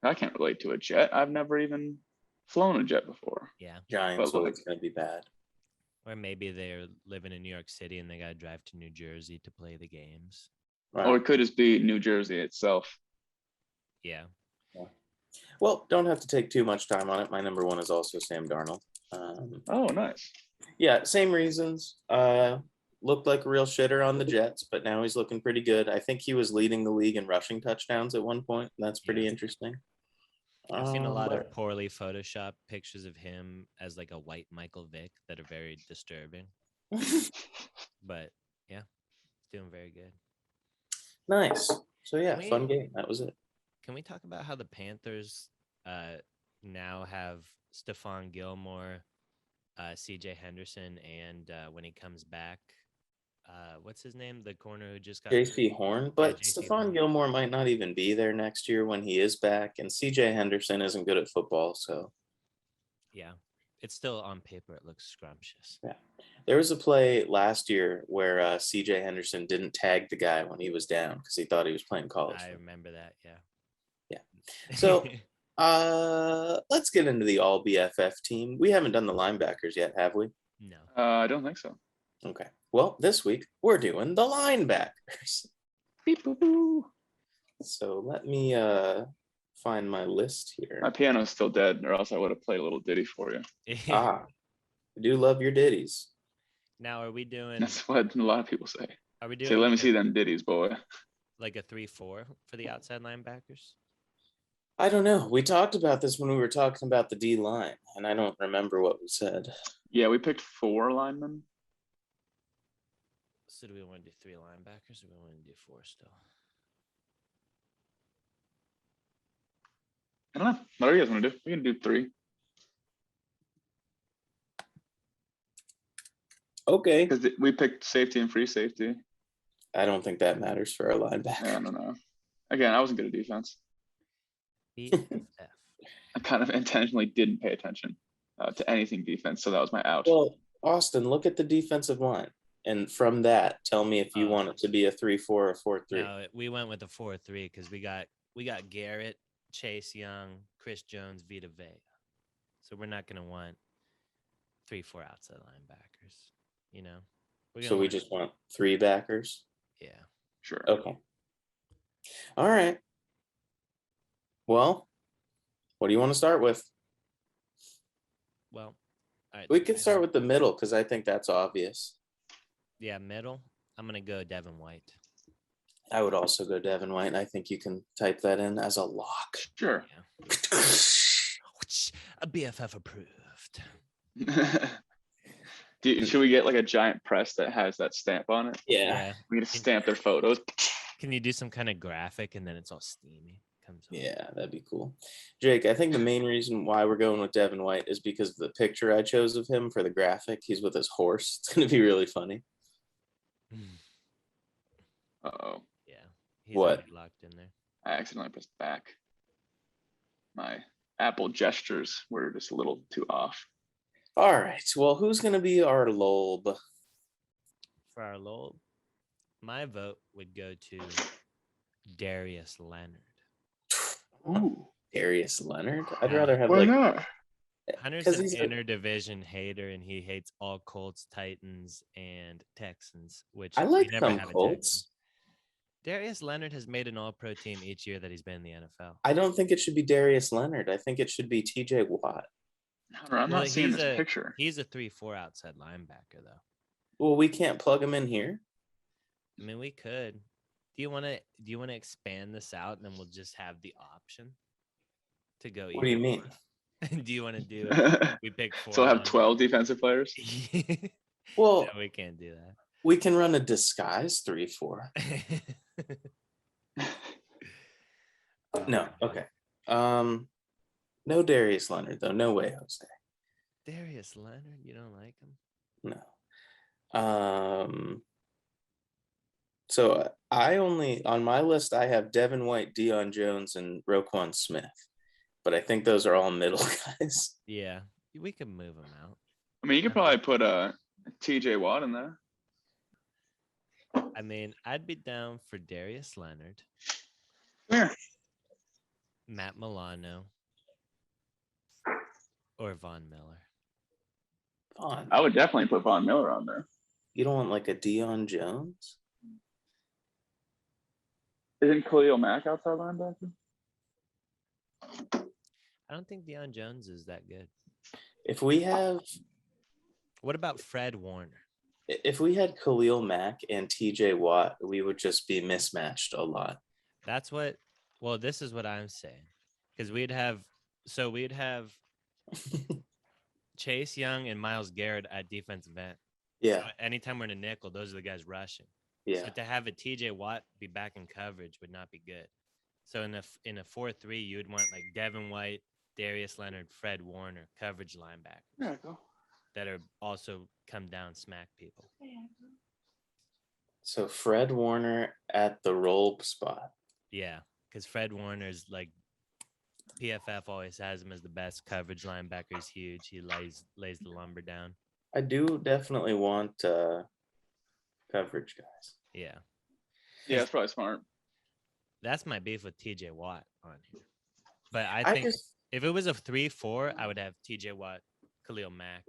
I can't relate to a jet. I've never even flown a jet before. Yeah. Giants always going to be bad. Or maybe they're living in New York City and they got to drive to New Jersey to play the games. Wow. Or it could just be New Jersey itself. Yeah. Well, don't have to take too much time on it. My number 1 is also Sam Darnold. Oh, nice. Yeah, same reasons. Looked like a real shitter on the Jets, but now he's looking pretty good. I think he was leading the league in rushing touchdowns at one point. That's pretty interesting. I've seen a lot of poorly photoshopped pictures of him as like a white Michael Vick that are very disturbing. But yeah, doing very good. Nice. So yeah, fun game. That was it. Can we talk about how the Panthers now have Stephon Gilmore, CJ Henderson, and when he comes back, what's his name? The corner who just got JC Horn. But JC Stephon Horn. Gilmore might not even be there next year when he is back. And CJ Henderson isn't good at football, so yeah. It's still on paper, it looks scrumptious. Yeah. There was a play last year where CJ Henderson didn't tag the guy when he was down because he thought he was playing college. I remember that, yeah. Yeah. So let's get into the all BFF team. We haven't done the linebackers yet, have we? No. I don't think so. Okay. Well, this week we're doing the linebackers. Beep, boop, boo. So let me find my list here. My piano's still dead, or else I would have played a little ditty for you. I do love your ditties. Now, are we doing? That's what a lot of people say. Are we doing? Say, let me see them ditties, boy. Like a 3-4 for the outside linebackers? I don't know. We talked about this when we were talking about the D line, and I don't remember what we said. Yeah, we picked 4 linemen. So do we want to do 3 linebackers, or do we want to do 4 still? I don't know. What do you guys want to do? We can do 3. Okay. Because we picked safety and free safety. I don't think that matters for a linebacker. I don't know. Again, I wasn't good at defense. I kind of intentionally didn't pay attention to anything defense, so that was my out. Well, Austin, look at the defensive line, and from that, tell me if you want it to be a 3-4 or 4-3. No, we went with a 4-3 because we got Garrett, Chase Young, Chris Jones, Vita Vea. So we're not going to want 3-4 outside linebackers, you know? So we just want 3 backers? Yeah. Sure. Okay. All right. Well, what do you want to start with? Well, all right. We could start with the middle because I think that's obvious. Yeah, middle. I'm going to go Devin White. I would also go Devin White. I think you can type that in as a lock. Sure. Yeah. A BFF approved. Should we get like a giant press that has that stamp on it? Yeah. We can stamp their photos. Can you do some kind of graphic and then it's all steamy? Yeah, that'd be cool. Jake, I think the main reason why we're going with Devin White is because of the picture I chose of him for the graphic. He's with his horse. It's going to be really funny. Uh-oh. Yeah. He's what? Locked in there. I accidentally pressed back. My Apple gestures were just a little too off. All right. Well, who's going to be our lobe? For our lobe, my vote would go to Darius Leonard. Ooh. Darius Leonard? I'd rather have Why not? Hunter's an interdivision hater, and he hates all Colts, Titans, and Texans, which I like never some have Colts. Darius Leonard has made an all-pro team each year that he's been in the NFL. I don't think it should be Darius Leonard. I think it should be TJ Watt. I'm not seeing this picture. He's a 3-4 outside linebacker, though. Well, we can't plug him in here. I mean, we could. Do you want to expand this out, and then we'll just have the option to go? What do you mean? Do you want to do? We pick 4. So I'll have 12 defensive players. Well, no, we can't do that. We can run a disguise 3-4. No, okay. No Darius Leonard though. No way, Jose. Darius Leonard, you don't like him? No. So I only on my list I have Devin White, Deion Jones, and Roquan Smith, but I think those are all middle guys. Yeah, we can move them out. I mean, you could probably put TJ Watt in there. I mean, I'd be down for Darius Leonard. Yeah. Matt Milano. Or Von Miller. I would definitely put Von Miller on there. You don't want like a Deion Jones? Isn't Khalil Mack outside linebacker? I don't think Deion Jones is that good. If we have, what about Fred Warner? If we had Khalil Mack and TJ Watt, we would just be mismatched a lot. That's what. Well, this is what I'm saying, because we'd have Chase Young and Myles Garrett at defensive end. Yeah. So anytime we're in a nickel, those are the guys rushing. Yeah. So to have a TJ Watt be back in coverage would not be good. So in a 4-3, you would want like Devin White, Darius Leonard, Fred Warner, coverage linebackers that are also come down, smack people. So Fred Warner at the roll spot. Yeah, because Fred Warner's like PFF always has him as the best coverage linebacker. He's huge. He lays the lumber down. I do definitely want coverage guys. Yeah. Yeah, that's probably smart. That's my beef with TJ Watt on here. But I think if it was a 3-4, I would have TJ Watt, Khalil Mack,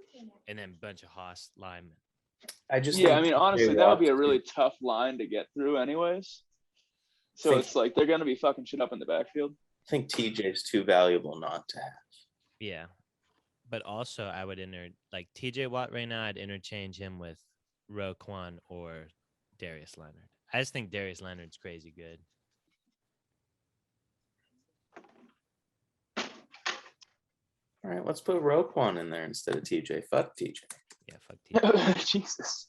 and then a bunch of Haas linemen. I mean, honestly, that would be a really tough line to get through anyways. So it's like they're going to be fucking shit up in the backfield. I think TJ's too valuable not to have. Yeah. But also, I would like TJ Watt right now, I'd interchange him with Roquan or Darius Leonard. I just think Darius Leonard's crazy good. All right, let's put Roquan in there instead of TJ. Fuck TJ. Yeah, fuck TJ. Jesus.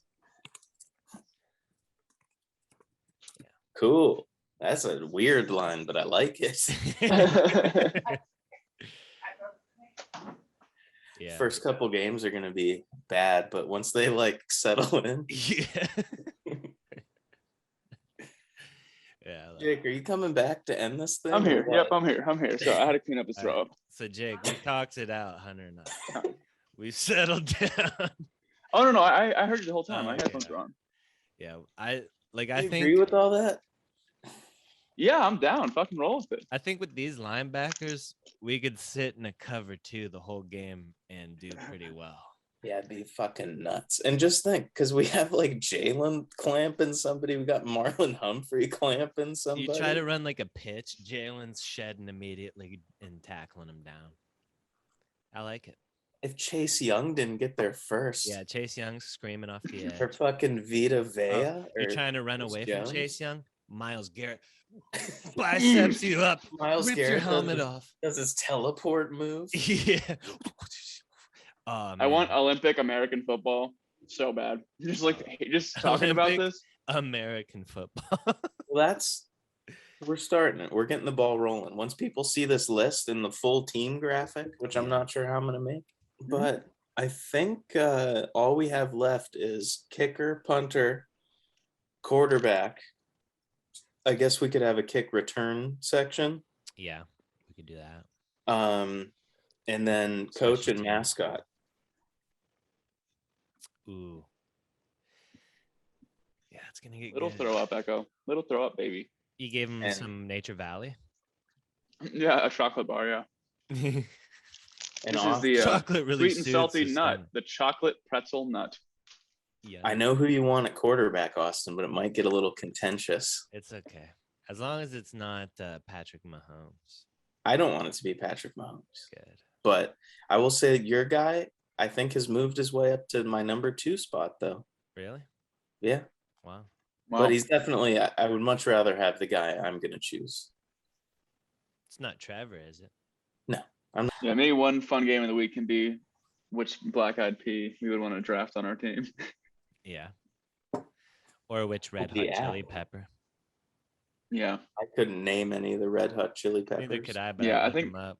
Yeah. Cool. That's a weird line, but I like it. Yeah. First couple games are going to be bad, but once they like settle in. Yeah. Yeah. Jake, are you coming back to end this thing? I'm here. Yep, I'm here. So I had to clean up his throw up. So Jake, we talked it out, Hunter and I. We settled down. Oh no, I heard you the whole time. My headphones were on. Yeah, I think agree with all that. Yeah, I'm down. Fucking roll with it. I think with these linebackers, we could sit in a cover 2 the whole game and do pretty well. Yeah, it'd be fucking nuts. And just think, because we have like Jalen clamping somebody, we got Marlon Humphrey clamping somebody. You try to run like a pitch, Jalen's shedding immediately and tackling him down. I like it. If Chase Young didn't get there first. Yeah, Chase Young's screaming off the edge. Or fucking Vita Vea. You're trying to run away from Chase Young? Myles Garrett biceps you up. Myles rips Garrett your helmet off. Does his teleport move? Yeah. Oh, I want Olympic American football so bad. Just talking about this. American football. Well, we're starting it. We're getting the ball rolling. Once people see this list in the full team graphic, which I'm not sure how I'm going to make, but I think all we have left is kicker, punter, quarterback. I guess we could have a kick return section. Yeah, we could do that. And then coach and mascot. Ooh. Yeah, it's gonna get little good. Throw up, Echo. Little throw up, baby. You gave him some Nature Valley. Yeah, a chocolate bar. Yeah. And this is the chocolate really sweet and salty nut, the chocolate pretzel nut. Yeah. I know who you want at quarterback, Austin, but it might get a little contentious. It's okay. As long as it's not Patrick Mahomes. I don't want it to be Patrick Mahomes. Good. But I will say your guy, I think, has moved his way up to my number 2 spot, though. Really? Yeah. Wow. But he's definitely, I would much rather have the guy I'm going to choose. It's not Trevor, is it? No. I'm not. Yeah, maybe one fun game of the week can be which black-eyed pea we would want to draft on our team. Yeah. Or which Red Hot Chili Pepper. Yeah. I couldn't name any of the Red Hot Chili Peppers. Neither could I, but yeah, I think them up.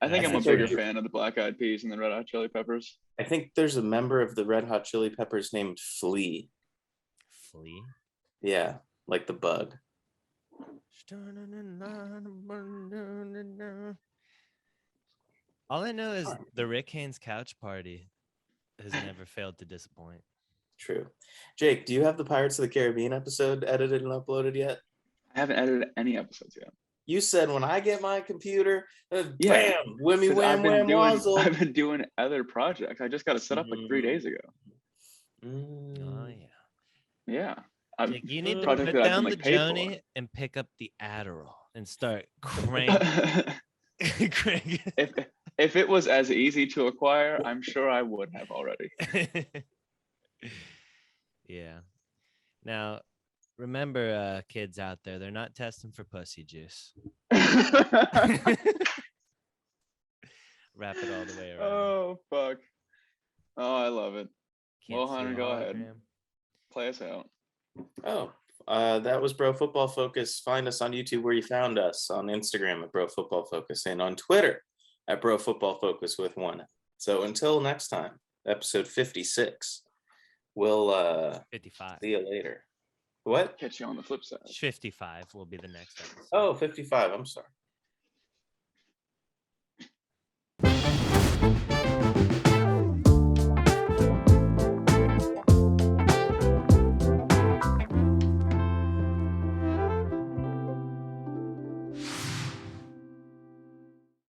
I think I'm a bigger fan of the black-eyed peas than the Red Hot Chili Peppers. I think there's a member of the Red Hot Chili Peppers named Flea. Flea? Yeah, like the bug. All I know is the Rick Haynes couch party has never failed to disappoint. True. Jake, do you have the Pirates of the Caribbean episode edited and uploaded yet? I haven't edited any episodes yet. You said when I get my computer, bam, whammy, wham, wham, wazzle. I've been doing other projects. I just got it set up like 3 days ago. Oh, yeah. Yeah. I'm You need to project put that I can down the like pay for. Joni and pick up the Adderall and start cranking. If it was as easy to acquire, I'm sure I would have already. Yeah. Now, remember, kids out there, they're not testing for pussy juice. Wrap it all the way around. Oh, fuck. Oh, I love it. Can't Well, see Hunter, a go ahead. hologram. Play us out. Oh, that was Bro Football Focus. Find us on YouTube where you found us, on Instagram at Bro Football Focus, and on Twitter at Bro Football Focus with one. So until next time, episode 56, we'll 55. see you later. What? Catch you on the flip side. 55 will be the next episode. Oh, 55. I'm sorry.